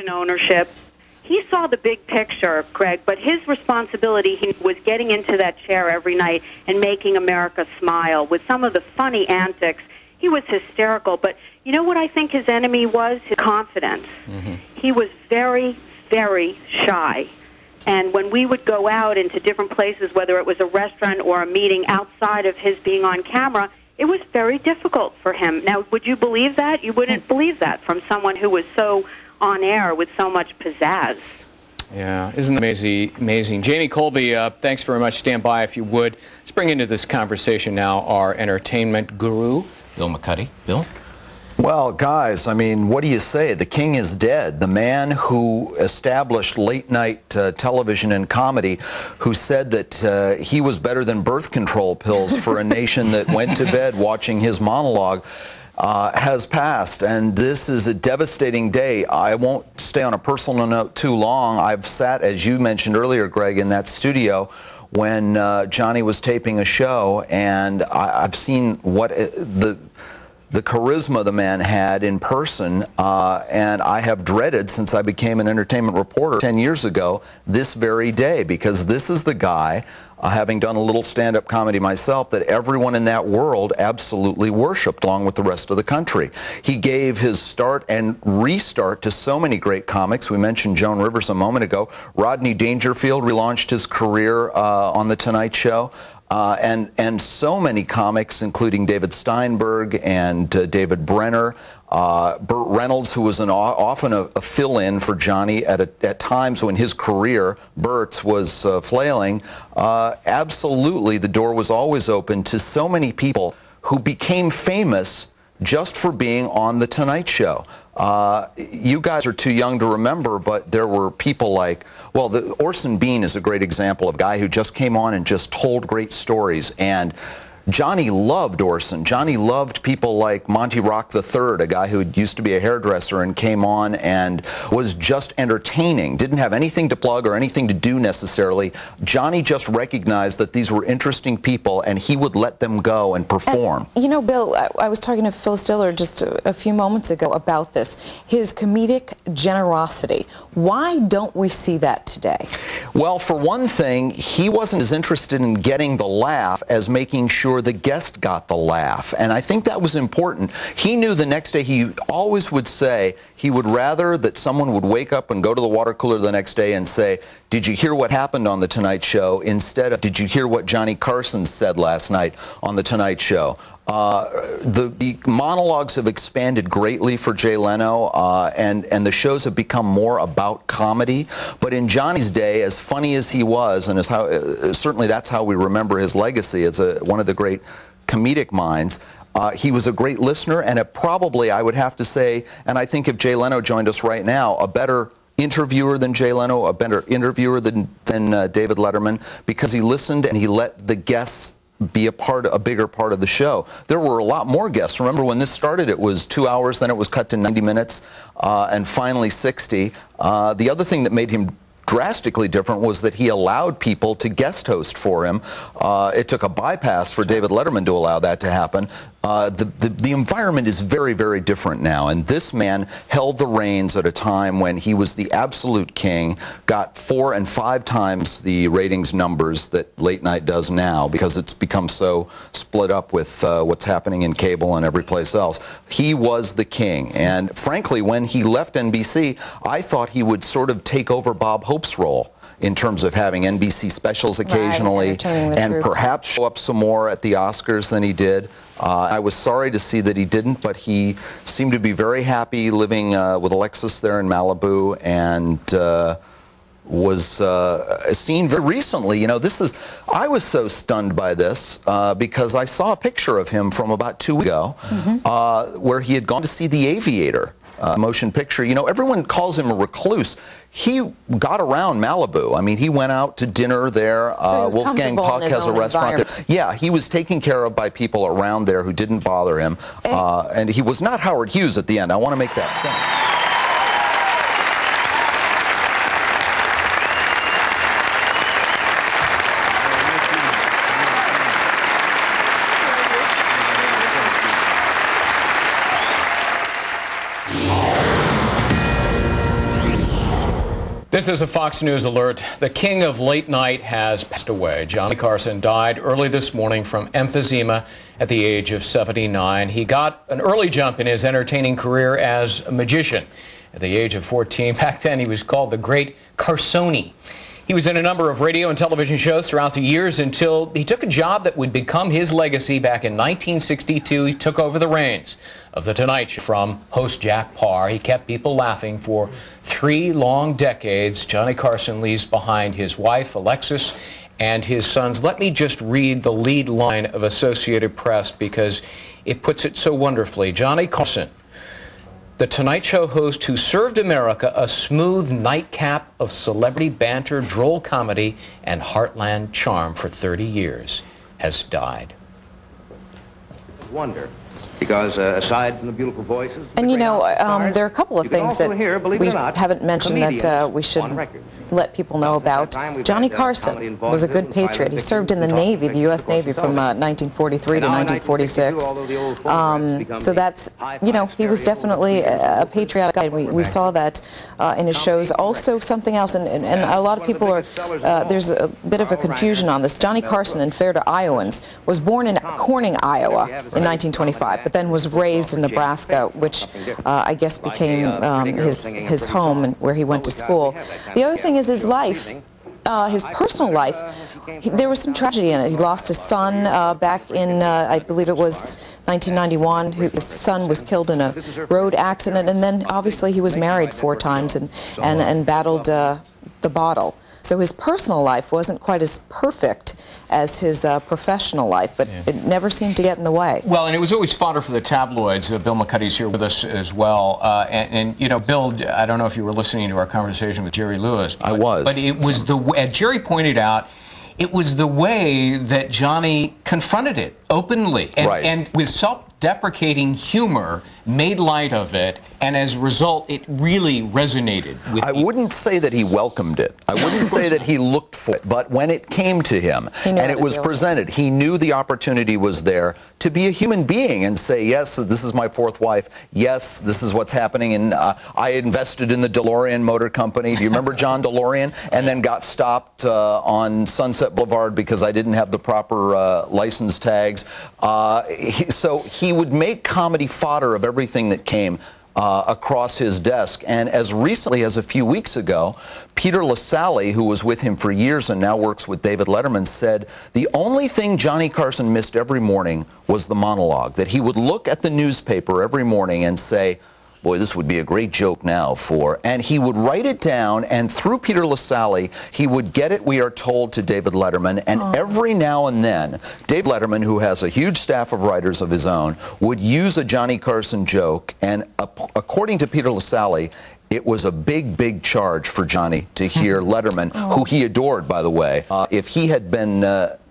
ownership, he saw the big picture, Greg, but his responsibility was getting into that chair every night and making America smile with some of the funny antics. He was hysterical, but you know what I think his enemy was? His confidence. He was very, very shy. And when we would go out into different places, whether it was a restaurant or a meeting outside of his being on camera, it was very difficult for him. Now, would you believe that? You wouldn't believe that from someone who was so on air with so much pizzazz. Yeah, isn't it amazing? Jamie Colby, thanks very much. Stand by if you would. Let's bring into this conversation now our entertainment guru, Bill McCuddy. Bill? Well, guys, I mean, what do you say? The king is dead. The man who established late-night television and comedy, who said that he was better than birth control pills for a nation that went to bed watching his monologue, has passed. And this is a devastating day. I won't stay on a personal note too long. I've sat, as you mentioned earlier, Greg, in that studio when Johnny was taping a show, and I've seen what the charisma the man had in person, and I have dreaded since I became an entertainment reporter 10 years ago this very day, because this is the guy, having done a little stand-up comedy myself, that everyone in that world absolutely worshipped along with the rest of the country. He gave his start and restart to so many great comics. We mentioned Joan Rivers a moment ago. Rodney Dangerfield relaunched his career on The Tonight Show. And so many comics, including David Steinberg and David Brenner, Burt Reynolds, who was often a fill-in for Johnny at times when his career, Burt's, was flailing. Absolutely, the door was always open to so many people who became famous just for being on The Tonight Show. You guys are too young to remember, but there were people like, well, Orson Bean is a great example of a guy who just came on and just told great stories. And Johnny loved Orson. Johnny loved people like Monty Rock III, a guy who used to be a hairdresser and came on and was just entertaining, didn't have anything to plug or anything to do necessarily. Johnny just recognized that these were interesting people, and he would let them go and perform. And, you know, Bill, I was talking to Phil Stiller just a few moments ago about this, his comedic generosity. Why don't we see that today? Well, for one thing, he wasn't as interested in getting the laugh as making sure the guest got the laugh, and I think that was important. He knew the next day, he always would say he would rather that someone would wake up and go to the water cooler the next day and say, "Did you hear what happened on The Tonight Show?" instead of, "Did you hear what Johnny Carson said last night on The Tonight Show?" The monologues have expanded greatly for Jay Leno, and the shows have become more about comedy. But in Johnny's day, as funny as he was, and as certainly that's how we remember his legacy as one of the great comedic minds, he was a great listener, and probably, I would have to say, and I think if Jay Leno joined us right now, a better interviewer than Jay Leno, a better interviewer than David Letterman, because he listened and he let the guests be a bigger part of the show. There were a lot more guests. Remember when this started, it was 2 hours, then it was cut to 90 minutes, and finally 60. The other thing that made him drastically different was that he allowed people to guest host for him. It took a bypass for David Letterman to allow that to happen. The environment is very, very different now, and this man held the reins at a time when he was the absolute king, got 4 and 5 times the ratings numbers that late night does now, because it's become so split up with what's happening in cable and every place else. He was the king, and frankly, when he left NBC, I thought he would sort of take over Bob Hope's role in terms of having NBC specials occasionally, and perhaps show up some more at the Oscars than he did. I was sorry to see that he didn't, but he seemed to be very happy living with Alexis there in Malibu, and was seen very recently. You know, I was so stunned by this because I saw a picture of him from about 2 weeks ago where he had gone to see The Aviator. Motion picture. You know, everyone calls him a recluse. He got around Malibu. I mean, he went out to dinner there. So Wolfgang Puck has a restaurant there. Yeah, he was taken care of by people around there who didn't bother him. And he was not Howard Hughes at the end. I want to make that point. This is a Fox News alert. The king of late night has passed away. Johnny Carson died early this morning from emphysema at the age of 79. He got an early jump in his entertaining career as a magician. At the age of 14, back then he was called the Great Carsoni. He was in a number of radio and television shows throughout the years until he took a job that would become his legacy. Back in 1962, he took over the reins of The Tonight Show from host Jack Paar. He kept people laughing for 3 long decades. Johnny Carson leaves behind his wife, Alexis, and his sons. Let me just read the lead line of Associated Press because it puts it so wonderfully. Johnny Carson, the Tonight Show host who served America a smooth nightcap of celebrity banter, droll comedy, and heartland charm for 30 years, has died. Wonder, because aside from the beautiful voices, and you know, there are a couple of things that we haven't mentioned that we should let people know about. Johnny Carson was a good patriot. He served in the Navy, the U.S. Navy, from 1943 to 1946. So that's, you know, he was definitely a patriotic guy. We saw that in his shows. Also, something else, and a lot of people are, there's a bit of a confusion on this. Johnny Carson, in fair to Iowans, was born in Corning, Iowa in 1925, but then was raised in Nebraska, which I guess became his home and where he went to school. The other thing is his life, his personal life. There was some tragedy in it. He lost his son back in, I believe it was 1991. His son was killed in a road accident, and then obviously he was married 4 times and battled the bottle. So his personal life wasn't quite as perfect as his professional life, but it never seemed to get in the way. Well, and it was always fodder for the tabloids. Bill McCuddy's here with us as well. And, you know, Bill, I don't know if you were listening to our conversation with Jerry Lewis. But, I was. But it was the way, as Jerry pointed out, it was the way that Johnny confronted it openly and with self-deprecating humor, made light of it, and as a result, it really resonated with I wouldn't say that he welcomed it. I wouldn't say that he looked for it. But when it came to him and it was presented, he knew the opportunity was there to be a human being and say, yes, this is my 4th wife. Yes, this is what's happening. And I invested in the DeLorean Motor Company. Do you remember John DeLorean? And then got stopped on Sunset Boulevard because I didn't have the proper license tags. So he would make comedy fodder of everything that came across his desk. And as recently as a few weeks ago, Peter LaSalle, who was with him for years and now works with David Letterman, said the only thing Johnny Carson missed every morning was the monologue, that he would look at the newspaper every morning and say, boy, this would be a great joke now for, and he would write it down, and through Peter LaSalle, he would get it, we are told, to David Letterman, and every now and then, Dave Letterman, who has a huge staff of writers of his own, would use a Johnny Carson joke, and according to Peter LaSalle, it was a big, big charge for Johnny to hear Letterman, who he adored, by the way. If he had been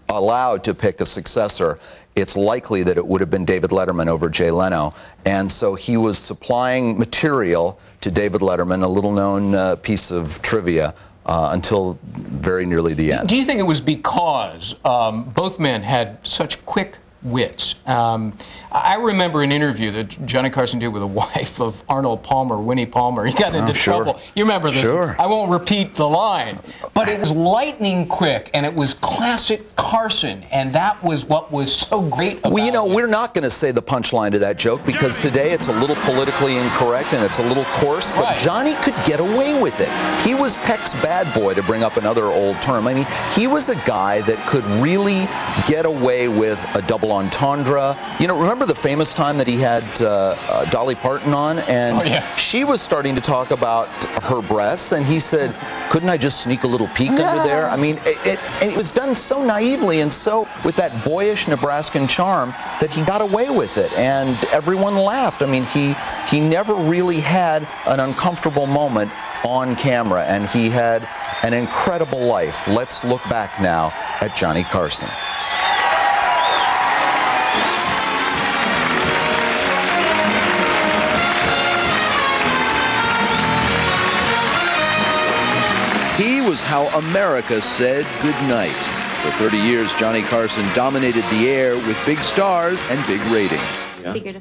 allowed to pick a successor, it's likely that it would have been David Letterman over Jay Leno. And so he was supplying material to David Letterman, a little-known piece of trivia, until very nearly the end. Do you think it was because both men had such quick wits? I remember an interview that Johnny Carson did with a wife of Arnold Palmer, Winnie Palmer. He got into trouble. You remember this? Sure. I won't repeat the line. But it was lightning quick, and it was classic Carson, and that was what was so great about it. Well, you know, we're not going to say the punchline to that joke because today it's a little politically incorrect and it's a little coarse, but Johnny could get away with it. He was Peck's bad boy, to bring up another old term. I mean, he was a guy that could really get away with a double entendre. You know, remember the famous time that he had Dolly Parton on, and she was starting to talk about her breasts, and he said, couldn't I just sneak a little peek under there? I mean, it was done so naively and so with that boyish Nebraskan charm that he got away with it, and everyone laughed. I mean, he never really had an uncomfortable moment on camera, and he had an incredible life. Let's look back now at Johnny Carson. He was how America said goodnight. For 30 years, Johnny Carson dominated the air with big stars and big ratings.